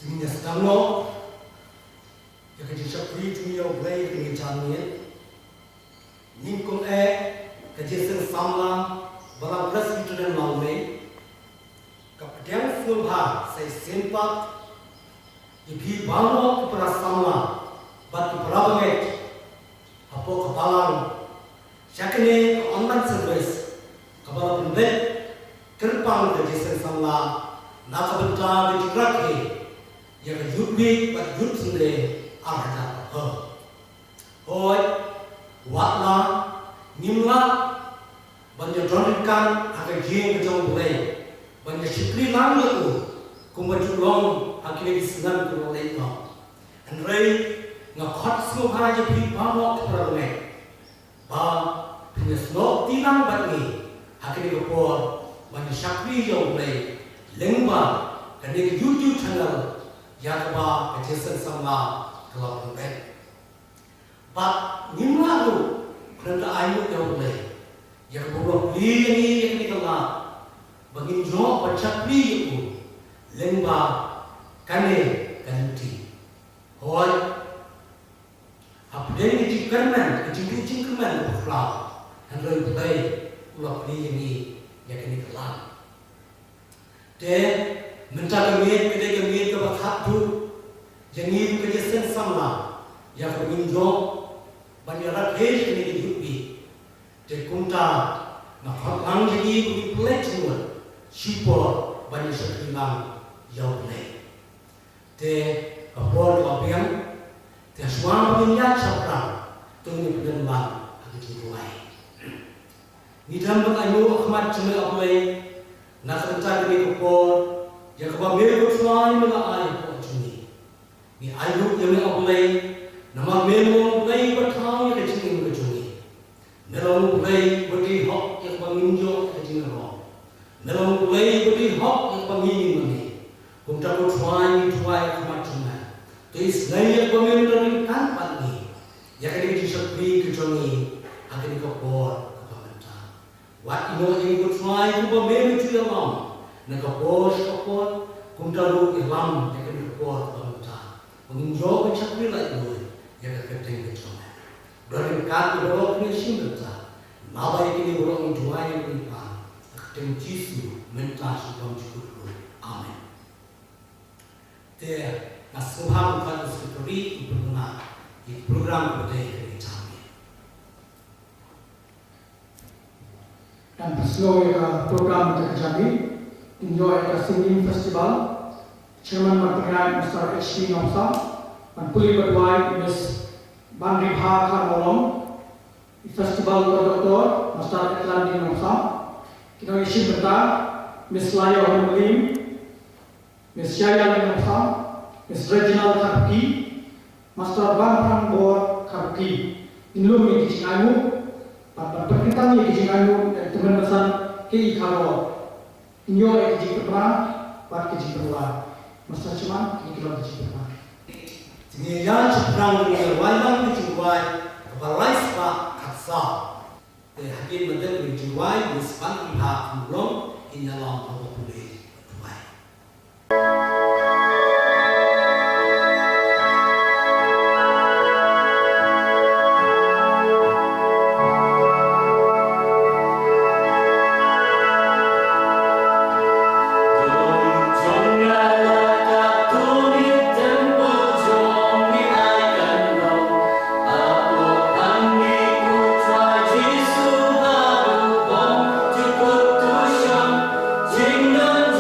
Sehingga sedang lo, jika disapri dunia boleh kenicanian, ningkung kejesan samla balang beras itu dan lalme, kepadang sulha saya sempat, ibi bangun kepada samla, batu perabanget, apa kebalang, syakne online service, kepala pembet, terbang kejesan samla, nak bentar dijerak yang yudbi pada yud sendiri ada hoi watla nimla banyak dronkan agar jeng kejauh boleh banyak syukri lang itu kumbaju long akhirnya disenang boleh no andrei ngakot semua haraja beri bawa kepada mereka ba punya snok tilang bagi akhirnya kepor banyak syukri jauh boleh lengba dan di YouTube channel Yakba kejesan sama kalau pembek. But nimla tu kerana ayu yang boleh. Yang berbuat beli yang ini kena bagi jawab baca beli itu lembah kane ganti. Hoi apa dia ni kerman, kecing kerman berkelah. Hendak boleh ulah beli yang ini kena. Dan minta kemit ke bakat tu jangan kejesan sama yang berminjau banyak rakyat ini dihidupi dekunta nak orang jadi boleh semua siapa banyak sekilang jauh boleh te kapor kapian te semua punya siapa tunggu pendengar aku jumpai ni dalam ayu Ahmad cuma boleh nak rencana ini kapor yang kebab melu selain melai buat cumi. Ni ayub yang boleh nama melu boleh bertahu yang kecil yang cumi. Melu boleh beri hak yang menginjau kecil yang melu boleh beri hak yang pengingin ini. Kumta bersuai macamnya. Tuis lain yang melu dari kanpan ni. Yang kini disebut kecumi akan dikepor kepada. Wat ino yang bersuai kumta melu juga lam. Nakapos kapot kung taruh Islam yang kena kapot bangsa menginjau kecakri lagi dulu yang keteng kecakri dari kat berok ni simultan nabai kini berok menjual yang berikan keteng Yesus minta supaya cukup amin. Dia nasuhan kan seperti berguna di program budaya kecakri dan seluruh program kecakri enjoy the singing festival. Chairman Martinai Mr. H.P. Nomsa and Puli Badwai Ms. Bandri Bha Kharmolong. The festival Dr. Mr. Etlandi Nomsa. Kino Ishi Bata Ms. Laya Homulim, Ms. Yaya Nomsa, Ms. Reginald Kharki, Master Bang Bor Kharki. Inlum ni Kijingayu, pada perkintan ni Kijingayu teman pesan ke Ikaro. Inyo ay kejik perang, buat kejik perang. Masa cuma kita kejik perang. Jika perang dengan wayang dijual, kebalai sebab kaksa. Hakim mendengar dijual di sepanjang pihak belum inyalam apa boleh dijual. Jingle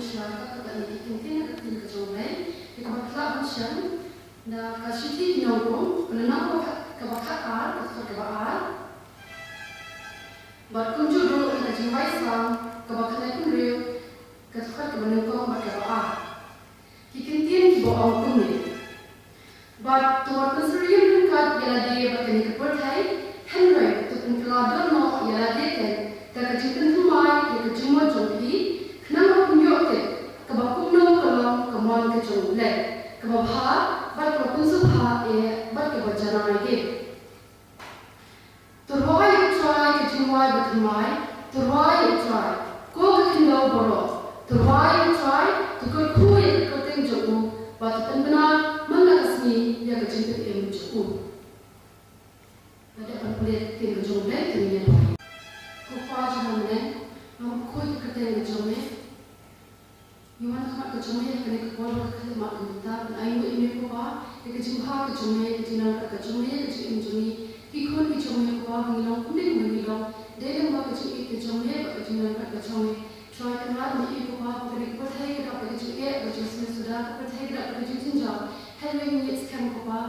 masyarakat kat ni penting kat tin kejolai di kabakla bansian na kasiti nongkong penenang kabakar atau kabakar berkunjung dulu kat jumpai sang kabakar pun real kasar kebenengkong bakabakar kikintin kibawa kunni but tuar penserian kat yalade bakani kepertai Henry tu penkelada no yalade kan terkejutkan rumah yang kejumlah jompi kenapa punya kebakuno kalau kemauan kejumlah kebabha bat kepunsubha bat kebajana lagi terhoi utrai kejumlah berkemai terhoi utrai ko kekindau borok terhoi utrai tukar kui koteng jomu bat penbenar mana kesini yang kejumlah yang jomu ada penpelit yang kejumlah yang Kupajangan, mengkut kerja kejome. Yuan kat kejome kena kepala kena mak minta. Ayu ini kupa, kejumpa kejome, kejinang kejome, kejumi. Ikut kejome kupa mengilang kuning mengilang. Dia yang buat kejome, kejinang kejome. Try kenal ni kupa kena percaya kita kejome, kejome sudah percaya kita kejome jinjau. Having it kan kupa,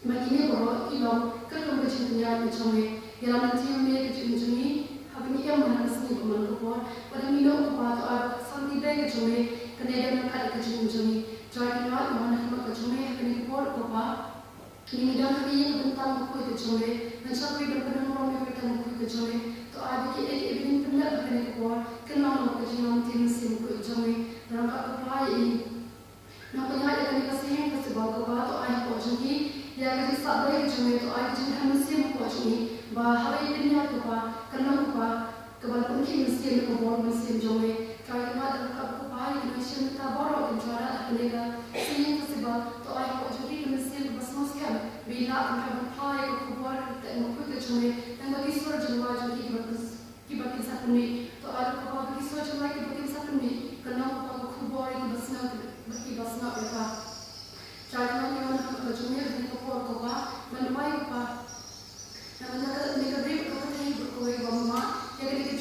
makini baru ilang kerana kejumanya kejome. Yang nanti kami kejome. Ini yang mana seni pemandu pada minum kuat atau santi beg kejome kena nak ada kejome jadi nak mana nak kejome kena kuat kuat ini dah kini tentang kuat kejome dan sampai berperan orang yang tentang kuat kejome tu ada kita ini benar kena kuat kena nak kejome tim sim kuat kejome dan kat kuat ini nak punya kena kasih sebab kuat tu ada kuat jadi yang kita sadar kejome tu ada jadi sim kuat jadi bahawa ini kuat kena kuat kebanyakan mesti berkumpul mesti jomai kalau ada kupai mesti kita baru kencara mereka sini sebab tu ayah kau jadi mesti bersama bila kita berkupai kumpul dan mukul jomai dan bagi suara jomai jadi kita kisah ni tu ayah kau bagi suara jomai kita kisah ni kerana kau kumpul itu bersama mereka cara mana kau jomai dengan kumpul kupai menemui kupai dan mereka beri kupai berkuai bama yang kita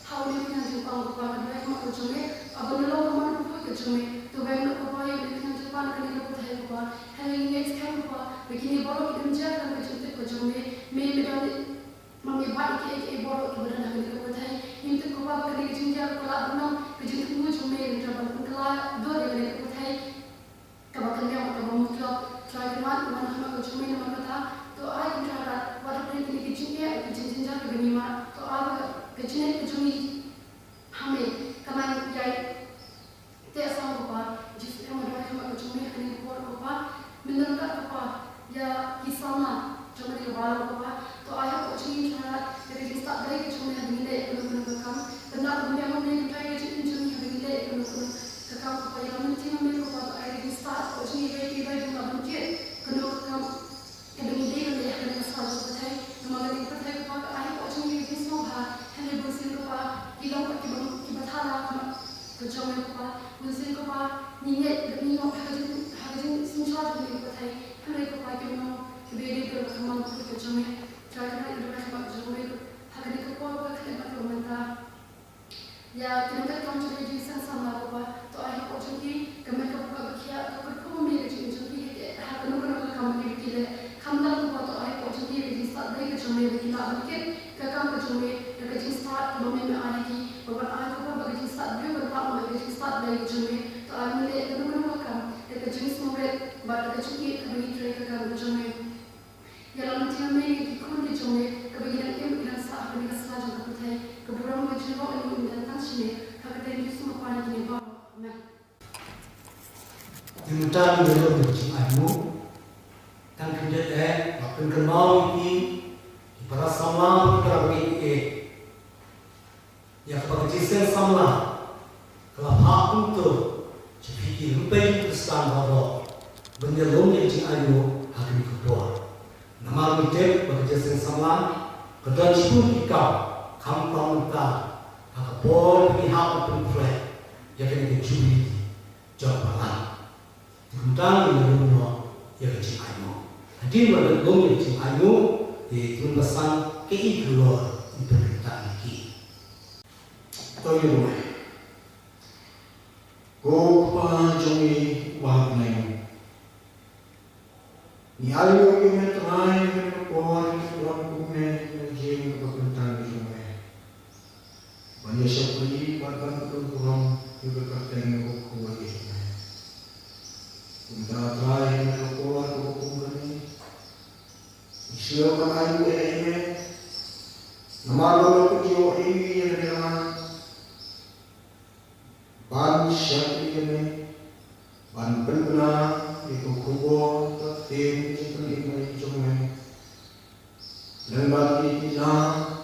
how ni kita jumpa kupa kedua mak kejome abang lalu rumah kupa kejome tu baik kupa yang kita jumpa kena kupa thai kupa having next time kupa begini baru kita menjaga kejome kejome medan mami baik ke baru kita berada kena kupa thai ini tu kupa kena menjaga kalau benar kejome kejome kita berkala dua kena kupa thai kabakan dia atau mutlak try kemat mana mak kejome nama kata tu ai kita baru kena kejome menjaga begini mak tu ai kecil kecumi hame kaman jai tiada sanggup jis yang mereka cuma kecumi kini kuat apa menurut apa ya kisahnya cuma di bawah apa tu ayah kecumi cara dari start dari kecumi yang dimiliki belum kam benar kemudian memiliki kaya kecumi yang dimiliki belum kekam apa yang mungkin memiliki apa tu ayah di start kecumi bayi juga mungkin kena kam yang dimiliki oleh yang kesal seperti kemarin kita tahu apa ayah kecumi di semua hanya bersin kupa, ilang kita thala kupa, kejauhan kupa, bersin kupa, ninget hajin sincar dengan kupa thai, hanya kupa kita kebiri berkembang kupa kejauhan, cara kita berkembang kejauhan, hanya kupa kita berkembang. Ya kita kan juga jadi sama kupa, tu ayah kupa jadi kami kupa berkia, kupa memi jadi hanya kupa kami kita, kami kupa tu ayah kupa jadi start dari kejauhan kita mungkin kakak kejauhan. Kerja start belum ada lagi. Beberapa aku pun kerja start juga berapa kerja start dari jumlah. Tu aku ni belum makan. Kerja semua ber kerja kita bagi try kakak jumlah. Yang lalu macam ni ikut di jumlah. Kebagian ini kita sah bagi kesalah juga betul. Keburuan macam mana ini tentang sini. Kakak ini semua panik ni bawa. Nah. Tentang beliau macam anu. Tang kerja makan kenal ini. Para sama kita bagi yang berkisah sama kalau hak untuk jadi lebih besar bahawa benda yang ayu akan keluar. Nama kita berkisah sama kedua cipu kita kampung kita akan boleh pihak untuk yang kena dijuli jawapan. Tentang yang yang ayu. Hadir pada yang ayu di tulisan keluar untuk kita lagi. Toyo Go panjungi wahai. Ni ayo kami try dengan kuat dalam kumpulan jeng kepentingan jumlah. Banyak sekali bahkan kurang juga kerana kuat ini. Kita try dengan kuat kumpulan ini. Siapa ayo ini? Nama nama kecil ini adalah ban siapa ini? Ban benar itu kubur tim ini cuma dan bagi kita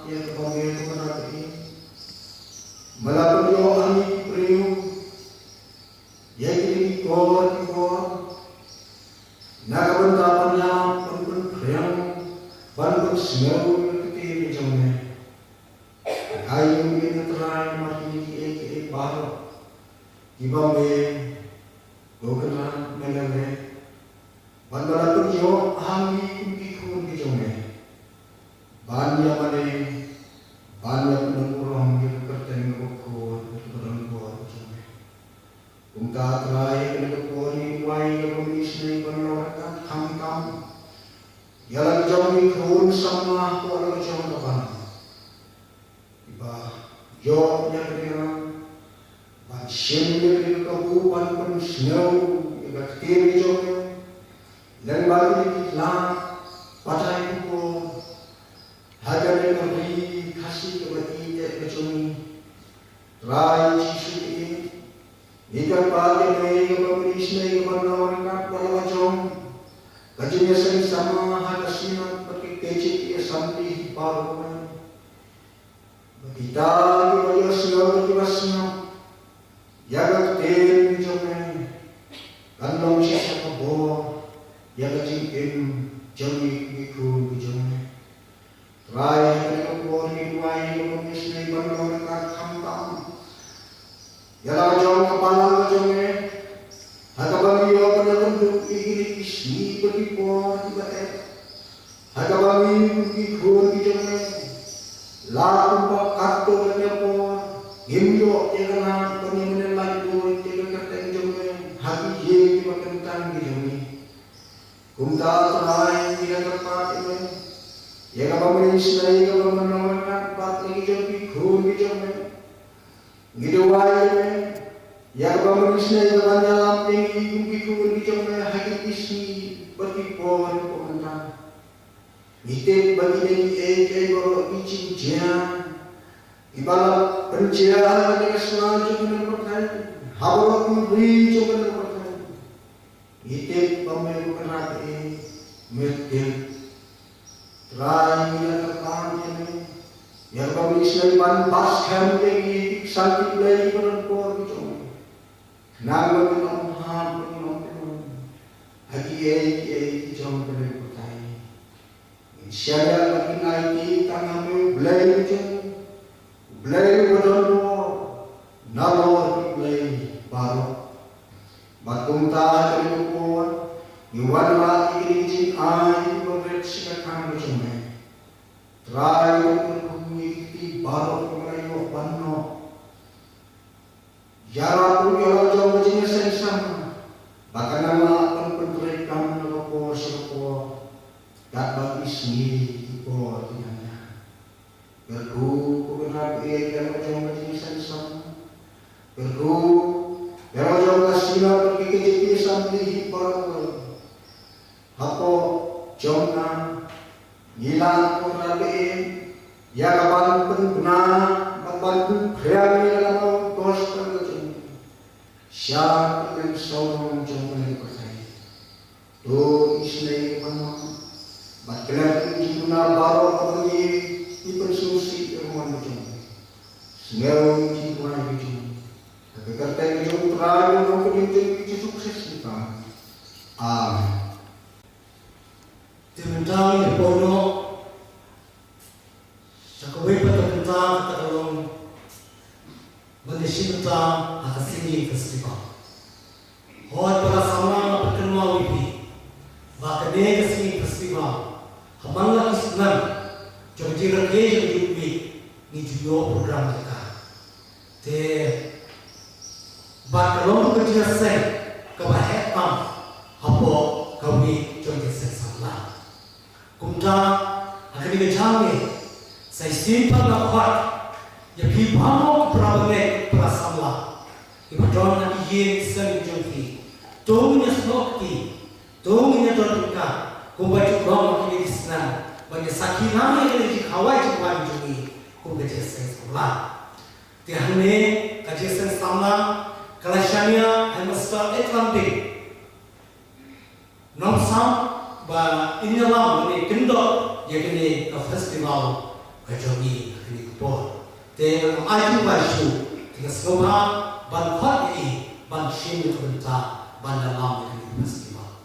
yang kemudian kepada ini melakukan doa ini perlu yang ini kuat nak bentapannya pun yang ban semua kita cuma ayu ini terang mati baru dibawah bukan mengenai bandara tujuh ahli kumpiku di jombe banyak penurang di kertas buku turun buat jombe untuk terakhir dengan poni wai komisi penolakan kam jalan jombe kun sama orang jombe kapan tiba jawabnya dengan Sendiri di kabupaten pun snow, ikat kiri jauh, dan bagi kita pada itu hajar dengan beri kasih kepada kita kecumi, rai cisu ini, ikat bagi mereka memberi sendiri kepada orang pada macam, kajian sama hajar sinar pakai kecil ia sampai baru, kita kita snow kita snow. Jaga tim jombe, kandung siapa kebo, jaga tim jombe ikut jombe. Try mereka kebo ni dua yang mesti bandar mereka kampang. Jaga jom kepala jombe, harga bagi orang yang bentuk ini isi berikut tiba harga bagi ikut jombe, lalu kartu bernyapor, himdo jangan penyemen lalu jangan kata jombe hati je dimakan jombe kumta terakhir tidak tepat ini ya kalau menisnai kalau menolak pat lagi jombe gitu wae ya kalau menisnai kalau dalam tinggi kun jombe hati isi bertipon komentar itu bagi ini baru icin jam ibarat pencerahan dengan selalu dengan berkait, hawa memberi juga dengan berkait. Itu pemilu kenati mungkin terakhir yang terkait ini, yang kami selain paskan lagi sakit lagi berempur itu, nama kita Muhammad hati jom dengan berkait. Insyaallah bagi nanti kami belajar itu. Belai berdoa, nalor belai baru. Batung tak ada kuat, iwan lagi rinci air berreksikan macamnya. Terakhir berkumiti baru pengayu pano. Jarak pun jalan jauh macamnya sama. Bahkan nama penterikan rokok tak bagi sendiri kuat tinanya. Berku benar yang macam jenis sama. Berku yang macam kasihlah pergi ke jenis sampai baru. Apa jomna hilang orang ya kapan pun benar membantu berani dalam kos terjun. Siapa yang seorang jomna yang percaya. Tu istri mana? Baiklah kita baru pergi dipersusi rumah macam semua jiwa itu. Tapi kata itu terakhir untuk itu sukses kita. Amin. Tentang yang pono, cakapnya tentang kalau berdiskusi tentang singing festival. Hot pada sama pertemuan ini, bahkan dia singing festival, hamanglah Islam. Jadi rakyat yang diuji ni juga program kita. Te, bakalong sen kebahetam hapo kami join sen samla kumta akhirnya kejami saya simpan dapat ya bipamo prabange prasamla ibadon na yen sen joki tongnya snokti tongnya dotika kumbaju rom kini disna bagi sakina yang di kawai jwan jogi kumbeje sen samla tiahne kaje sen samla Kalashania Hemisphere Atlantic Nomsam ba inyalam ni kindo yakini ka festival kajogi yakini kupor te aju baishu tiga sloha ban khot ni ban shin kunta ban dalam yakini festival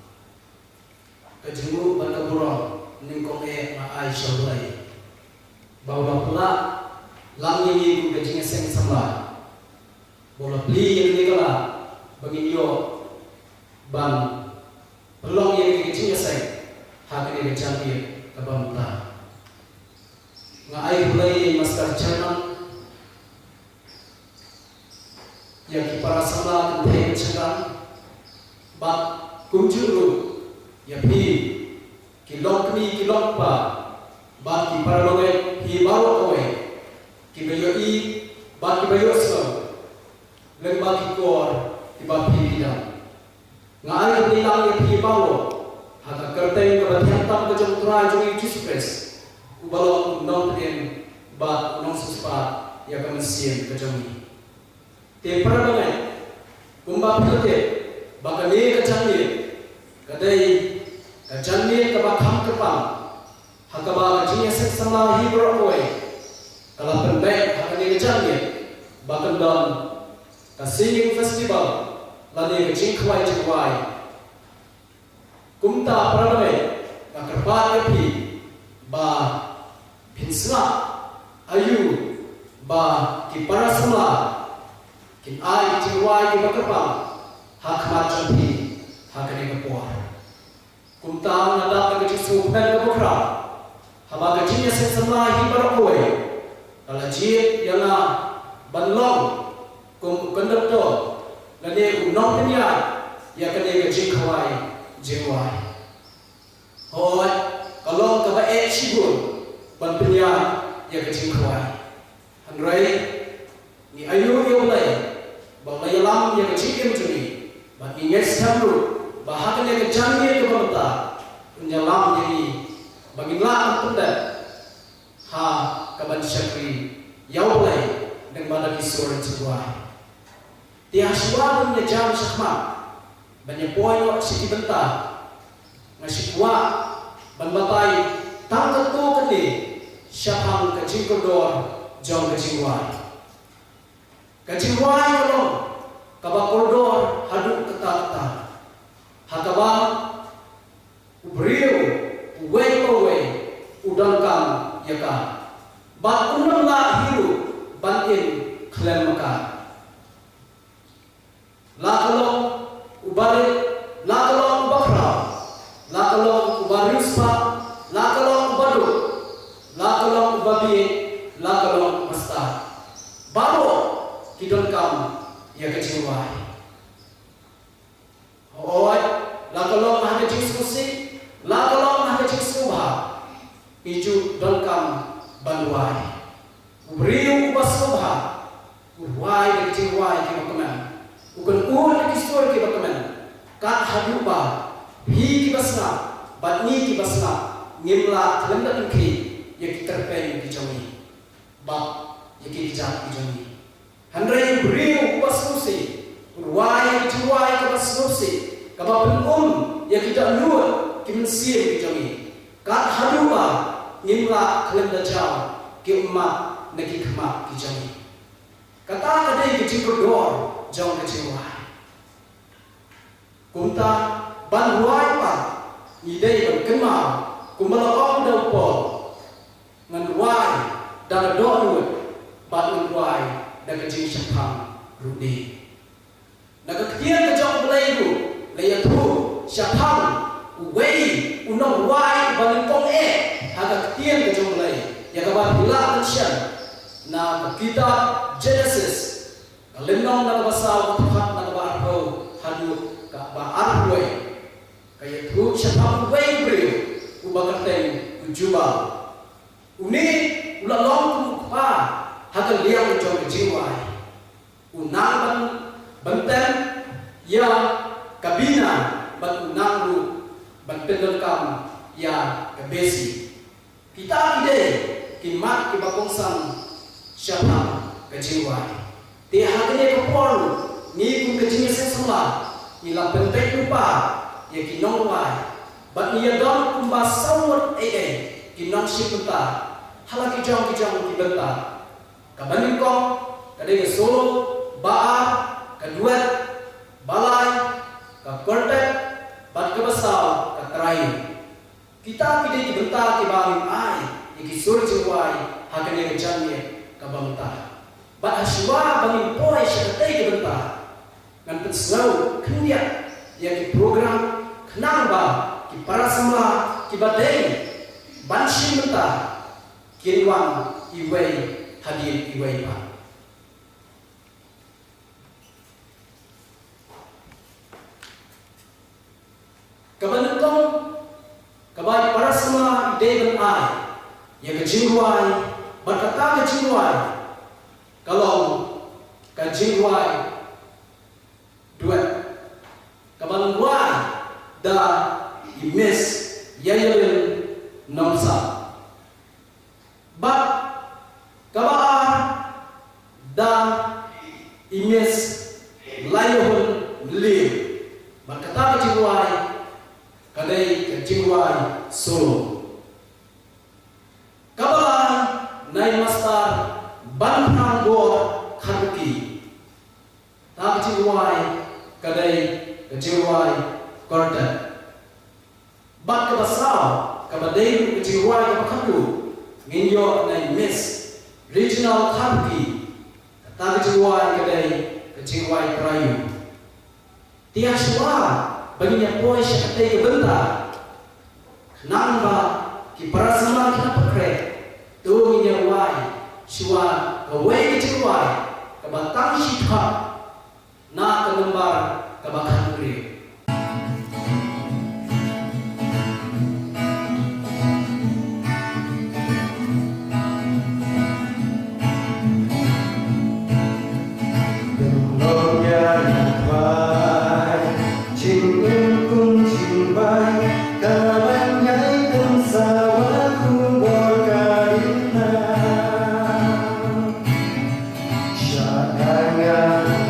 kajimu ban kaburo ningkong e ma ai shawai bawa pula lam ni ku kajinga seng samla bola beli yang ni kala bagi yo ban pelong yang kecilnya saya hak ini kecampian kebangta ngai mulai master channel yang para sama kenteng cakap bak kunjuru ya pi kilok ni kilok pa bak ki para loge hi bawa kowe ki bayo i bak ki bayo so lembagi kor tiba pilihan ngai bilang yang bawa hak kerteng kebahagiaan tam kejong trai juri Express ubalo nonten ba non suspa ya kemensian kejong te perbangan kumba pilate bakane kejangni kadai kejangni kebakham kepam hakaba kejingnya seksama hibro kowe kalau pendek hakane kejangni bakan don Singing festival lani kecing kuai kuai kumta praname kakerpa epi ba pinsla ayu ba kipara semla kin ai kuai ki bakerpa hak macampi hakane kapua kumta nada kecing supen kapukra haba kecingnya semla hibara kowe kalajit yana banlong kum konduktor lade unong penya ya kene gejing khawai jewai hoi kalau ka ba e shigun ban penya ya gejing khawai hanrai ni ayu yo lai ba lai lam ya gejing em juni ba ni yes hamru ba hakane gejang ni ke bamta punya lam jadi bagi la punda ha ka ban shakri yau lai dan mana kisor jewai dia suara punya jam sama banyak poin siti bentah masih kuat banbatai tangkat tu kini syahang kecing kodor jauh kecing wai kalau kabak kodor haduk kata hakaba ubriu uwe udangkan yaka bat unang la hiru bantin klaim maka lakalong ubalik, lakalong bakra, lakalong ubarispa, lakalong baduk, lakalong ubabi, lakalong masta. Baru kidon kam ya keciwai. Oi, lakalong hanya diskusi, lakalong hanya diskuba. Iju don kam banduai. Ubriu ubasubha, uwai keciwai kemakeman. Bukan uang kisor ke bagaimana? Kat hadupa, hi kibasna, batni kibasna, ngimla kelenda tungki, yang kita terpen di jami, bak yang kita jat di jami. Handrai beriu kubasusi, urwai juwai kubasusi, kabapun yang kita luar kimensir di jami. Kat hadupa, ngimla kelenda jam, ke umat negeri kemak di jami. Kata kadai kecil dor. Jauh kecewa. Kumta banhuai pa, idei berkemal, kumalakau daupo, nganduai, dan doa ban nganduai, dan kecing syafam rudi. Naga kian kejauh belairu, layatu syafam, uwei, unong wai, balingkong haga kian kejauh belai, yang kabar bila ansyan, na kitab Genesis. Lemnong na basaw tuhat na barho arway kaya tu siapa way brio ubakateng ujuba uni ulalong tu pa hagal liang jong jiwai unang benten ya kabina bat unang lu bantenelkam ya kabesi kita ide kimat kibakongsan siapa kejiwai dia hagne kapor ni kun kejinya sesama ni la bentek lupa ya kinong wai bat ni don kumba sawat kinong sipenta halaki jong kibenta kabanin ko kadai solo ba kaduet balai ka kortek bat kebasau ka trai kita kide dibenta kibangin ai ikisur jiwai hagne kejamnya kabanta bat aswa bangin poi syakatai kibenta ngan pensau kendia ya ki program kenang ba ki para sama ki badai bansin benta kirwan iwei hadir iwei ba kabanutong kabai para sama ide ban ai ya kejingwai berkata kejingwai kalau kejingwai duet kabanguai da imes yayalin nomsa bat kabaa da imes layuhun lim berkata kejingwai kadai kejingwai solo kabaa nai master banhang go khanuki tak kejingwai kadai kejingwai korta bat kabasau kabadai kejingwai kabakhandu nginyo nai miss regional khanuki tak kejingwai kadai kejingwai prayu tiaswa baginya poi syakatai kebenta namba ki parasama kina pakre tu minya wai shwa kawai kejingwai kabatang shikha na kelembar kabakhan kri Shakanya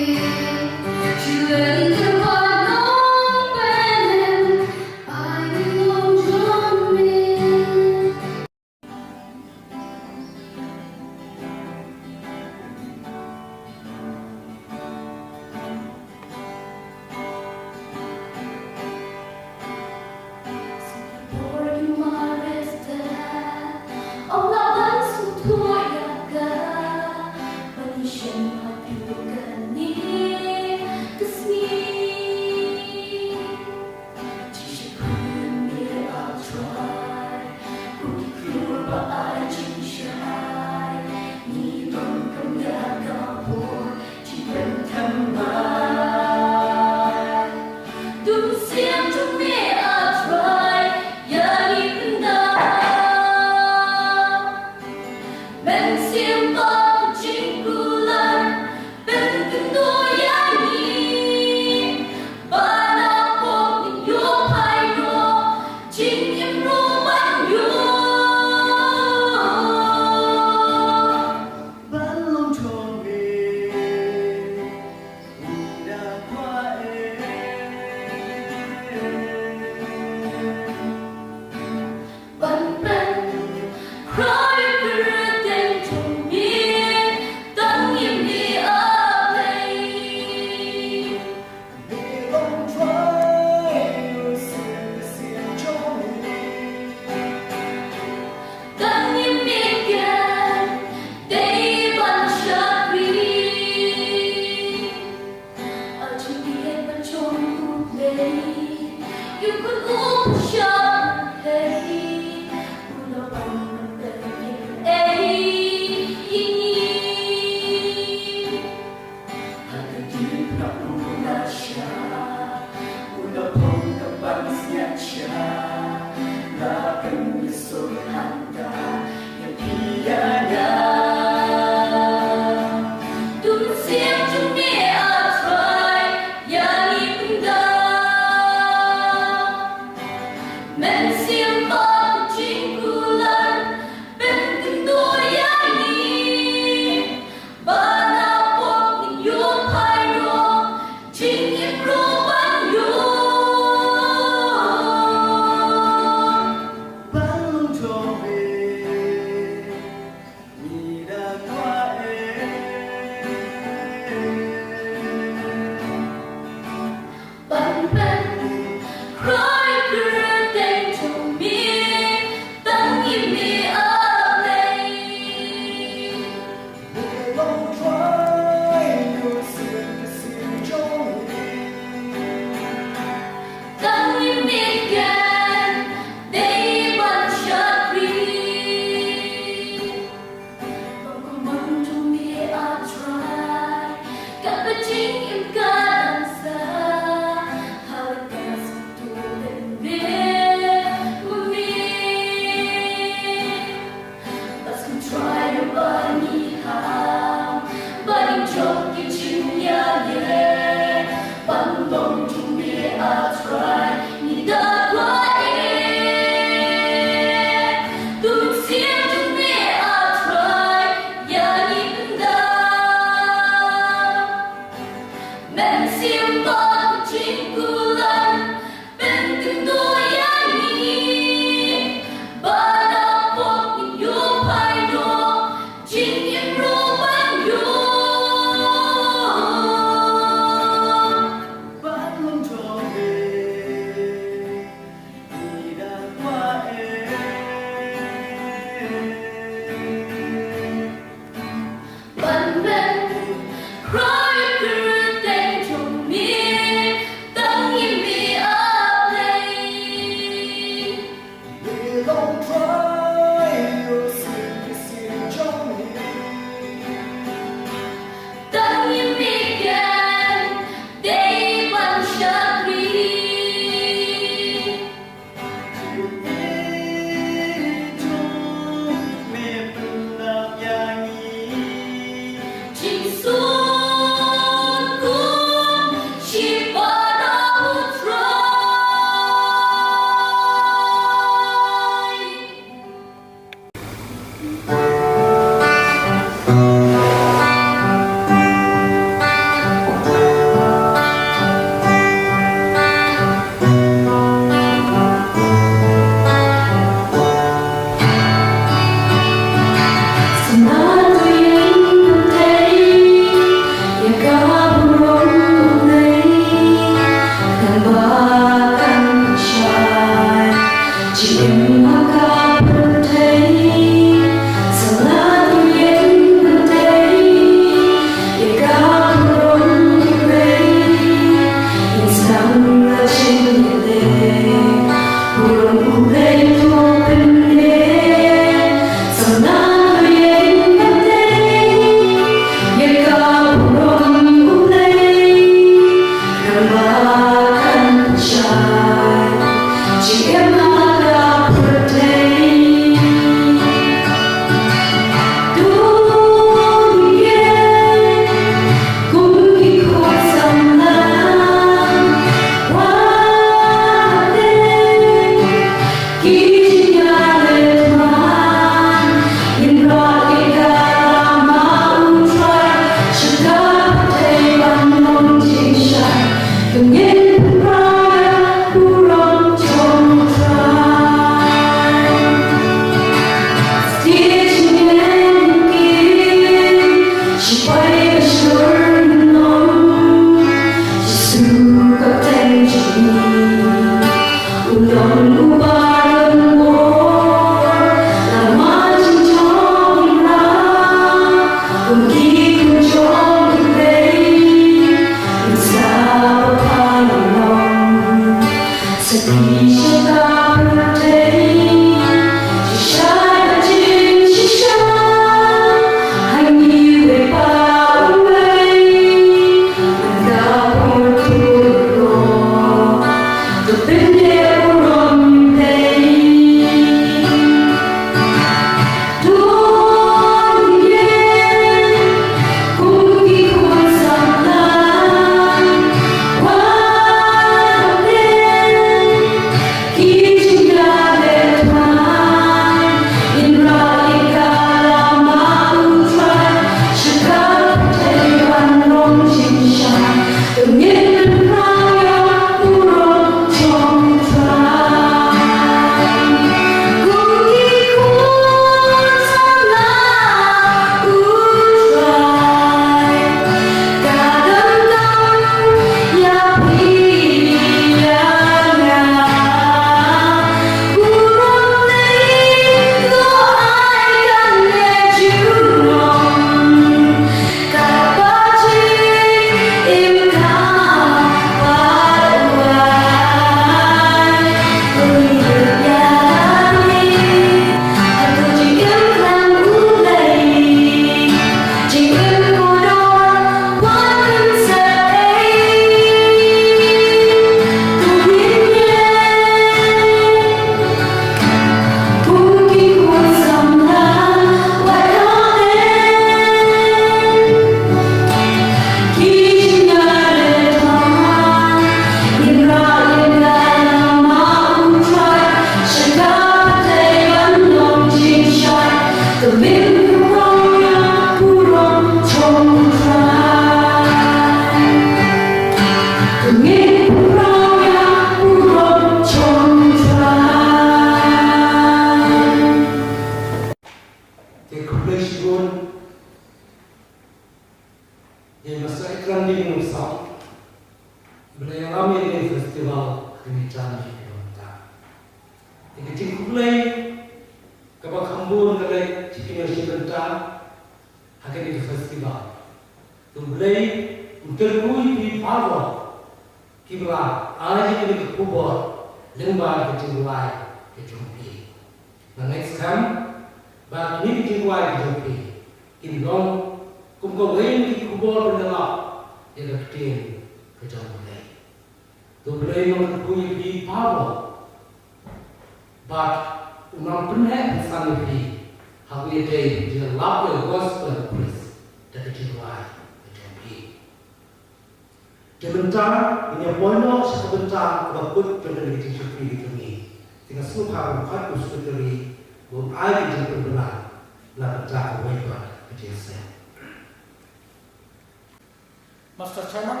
Master Chairman,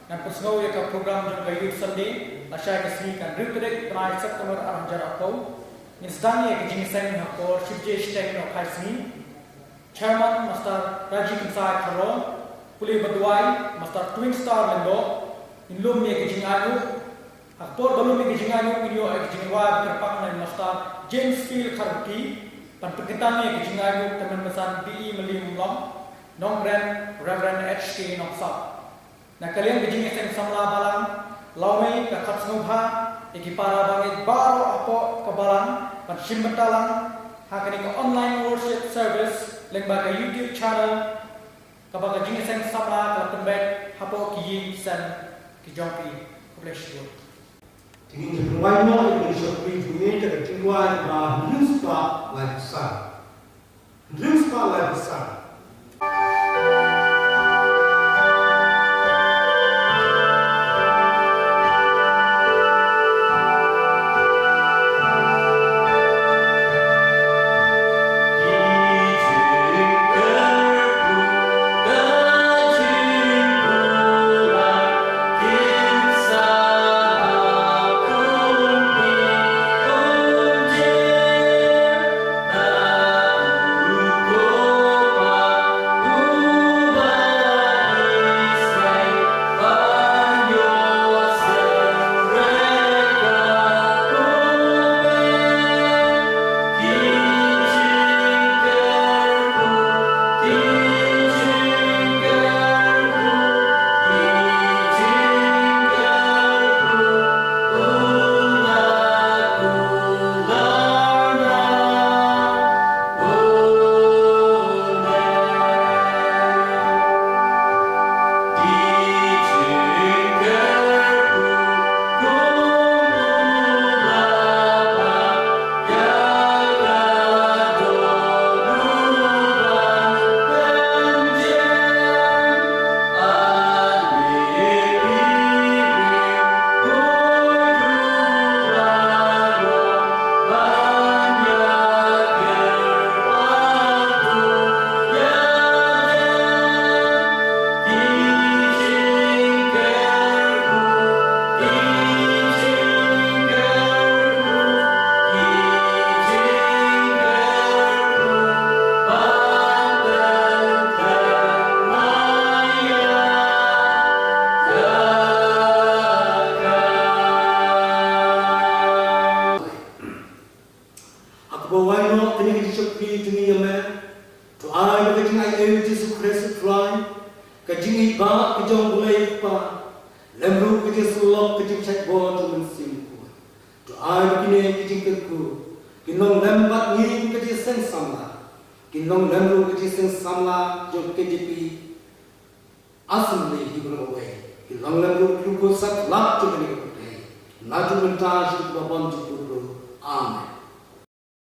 dan pesngau yang program jangka Youth Sunday, asyik kesenikan ribet penai September arah jarak kau, instan yang kejenisan hakor Shibje Stek no Kaisni, Chairman Master Raji Kinsai Karo, Puli Badwai, Master Twin Star Lendo, Inlum yang kejengayu, hakor belum yang kejengayu video kejengawa berpang dan Master James Phil Karuki, dan perkentan yang kejengayu teman pesan BE Melim Long, Nongren Reverend HK Noksap. Na kalian bijing SM samla balang lawai ka khatsnubha ekipara bangi baro apo kabalang pan shimbatalang hakani ka online worship service lengba ka YouTube channel kabaga jing SM samla ka tembet hapo ki san ki jongpi bless you tingin berwai no ini sopri jumit ka tingwai ba nuspa like sun like sun Bye. why not kini kita cakap dunia me, tu ai bagi jingai Yesus Kristus Tuhan, kajingi ba kejong boleh pa, lemru kejing sulap kejing cek bon tu mensimpu, tu ai bagi ni kejing kerku, kinong lembat ni kejing sen samla, kinong lemru kejing sen samla jom KDP assembly hiburan away, kinong lemru kuku sat lap tu kini kerja, naju mentas tu babam tu